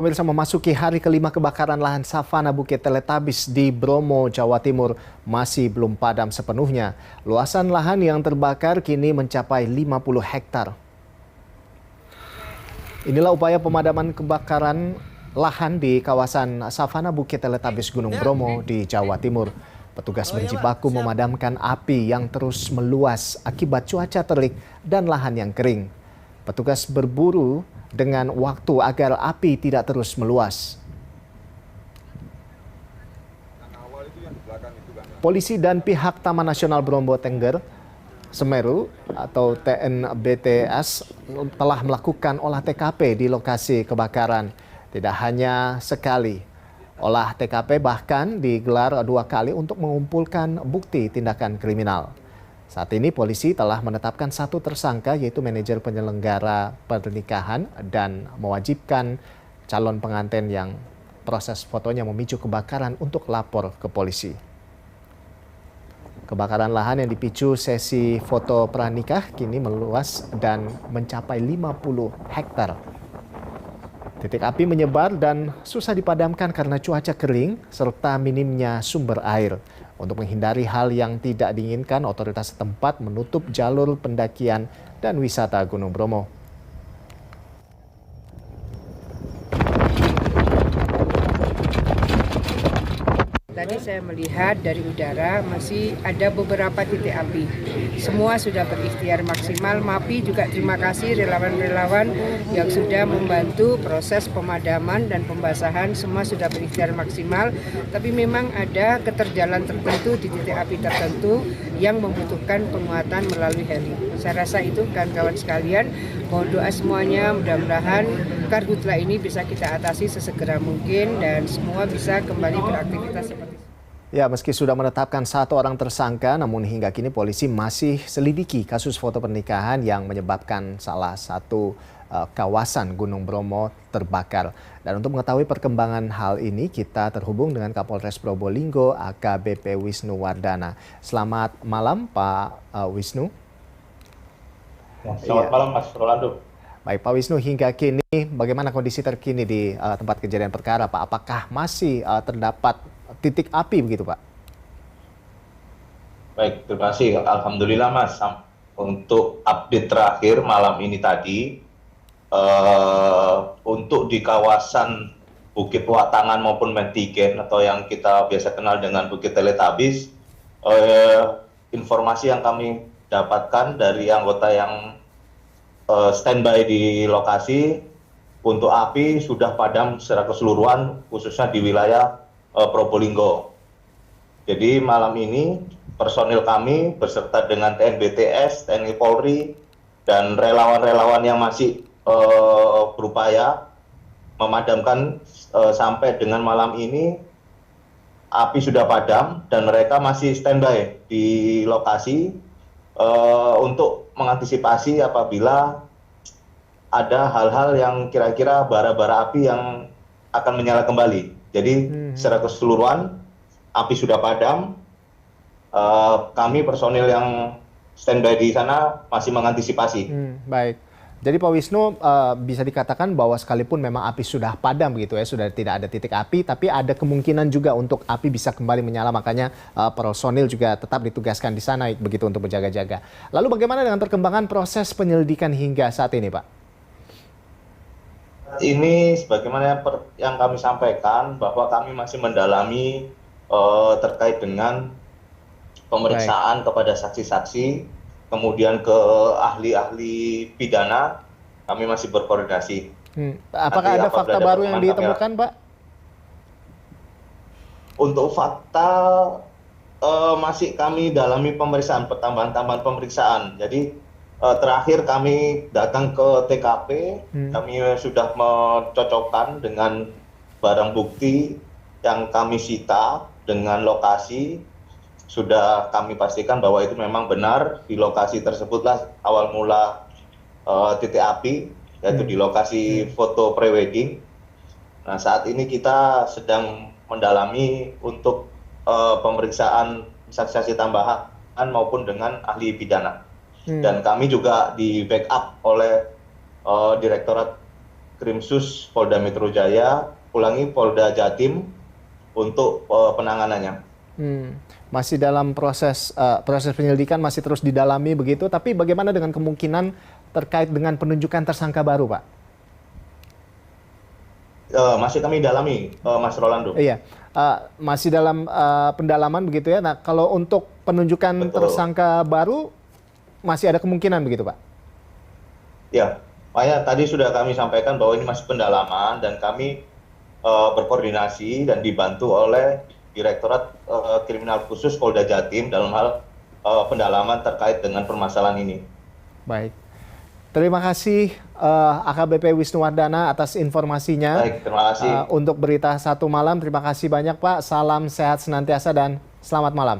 Pemirsa, memasuki hari kelima kebakaran lahan savana Bukit Teletabis di Bromo, Jawa Timur masih belum padam sepenuhnya. Luasan lahan yang terbakar kini mencapai 50 hektar. Inilah upaya pemadaman kebakaran lahan di kawasan savana Bukit Teletabis Gunung Bromo di Jawa Timur. Petugas berjibaku memadamkan api yang terus meluas akibat cuaca terik dan lahan yang kering. Petugas berburu dengan waktu agar api tidak terus meluas. Polisi dan pihak Taman Nasional Bromo Tengger Semeru atau TNBTS telah melakukan olah TKP di lokasi kebakaran. Tidak hanya sekali, olah TKP bahkan digelar 2 kali untuk mengumpulkan bukti tindakan kriminal. Saat ini polisi telah menetapkan 1 tersangka yaitu manajer penyelenggara pernikahan dan mewajibkan calon pengantin yang proses fotonya memicu kebakaran untuk lapor ke polisi. Kebakaran lahan yang dipicu sesi foto pranikah kini meluas dan mencapai 50 hektar. Titik api menyebar dan susah dipadamkan karena cuaca kering serta minimnya sumber air. Untuk menghindari hal yang tidak diinginkan, otoritas setempat menutup jalur pendakian dan wisata Gunung Bromo. Tadi saya melihat dari udara masih ada beberapa titik api. Semua sudah berikhtiar maksimal. MAPI juga terima kasih relawan-relawan yang sudah membantu proses pemadaman dan pembasahan. Semua sudah berikhtiar maksimal. Tapi memang ada keterjalan tertentu di titik api tertentu yang membutuhkan penguatan melalui heli. Saya rasa itu kawan-kawan sekalian. Mohon doa semuanya, mudah-mudahan karhutla ini bisa kita atasi sesegera mungkin dan semua bisa kembali beraktivitas seperti Ya, meski sudah menetapkan 1 orang tersangka, namun hingga kini polisi masih selidiki kasus foto pernikahan yang menyebabkan salah satu kawasan Gunung Bromo terbakar. Dan untuk mengetahui perkembangan hal ini, kita terhubung dengan Kapolres Probolinggo AKBP Wisnu Wardana. Selamat malam, Pak Wisnu. Ya, selamat malam, Mas Rolando. Baik, Pak Wisnu, hingga kini bagaimana kondisi terkini di tempat kejadian perkara, Pak? Apakah masih terdapat titik api begitu, Pak? Baik, terima kasih. Alhamdulillah, Mas. Untuk update terakhir malam ini tadi, untuk di kawasan Bukit Watangan maupun Mentigen atau yang kita biasa kenal dengan Bukit Teletabis, informasi yang kami dapatkan dari anggota yang standby di lokasi, untuk api sudah padam secara keseluruhan, khususnya di wilayah Probolinggo. Jadi malam ini personil kami beserta dengan TNBTS, TNI Polri, dan relawan-relawan yang masih berupaya memadamkan sampai dengan malam ini api sudah padam dan mereka masih standby di lokasi untuk mengantisipasi apabila ada hal-hal yang kira-kira bara-bara api yang akan menyala kembali. Jadi secara keseluruhan api sudah padam. Kami personil yang standby di sana masih mengantisipasi. Baik. Jadi Pak Wisnu, bisa dikatakan bahwa sekalipun memang api sudah padam begitu ya, sudah tidak ada titik api, tapi ada kemungkinan juga untuk api bisa kembali menyala, makanya personil juga tetap ditugaskan di sana begitu untuk berjaga-jaga. Lalu bagaimana dengan perkembangan proses penyelidikan hingga saat ini, Pak? Ini sebagaimana yang kami sampaikan bahwa kami masih mendalami terkait dengan pemeriksaan kepada saksi-saksi, kemudian ke ahli-ahli pidana, kami masih berkoordinasi. Apakah ada fakta baru yang ditemukan, Pak? Untuk fakta masih kami dalami pemeriksaan, pertambahan-tambahan pemeriksaan. Jadi terakhir kami datang ke TKP, kami sudah mencocokkan dengan barang bukti yang kami sita dengan lokasi. Sudah kami pastikan bahwa itu memang benar, di lokasi tersebutlah awal mula titik api, yaitu di lokasi foto prewedding. Nah, saat ini kita sedang mendalami untuk pemeriksaan saksi-saksi tambahan maupun dengan ahli pidana. Dan kami juga di backup oleh Direktorat Krimsus Polda Metro Jaya, Polda Jatim untuk penanganannya. Masih dalam proses penyelidikan, masih terus didalami begitu. Tapi bagaimana dengan kemungkinan terkait dengan penunjukan tersangka baru, Pak? Masih kami dalami, Mas Rolando. Iya, masih dalam pendalaman begitu ya. Nah, kalau untuk penunjukan tersangka baru masih ada kemungkinan begitu, Pak? Ya, makanya tadi sudah kami sampaikan bahwa ini masih pendalaman dan kami berkoordinasi dan dibantu oleh Direktorat Kriminal Khusus Polda Jatim dalam hal pendalaman terkait dengan permasalahan ini. Baik. Terima kasih AKBP Wisnuwardana atas informasinya. Baik, terima kasih. Untuk berita 1 malam, terima kasih banyak Pak. Salam sehat senantiasa dan selamat malam.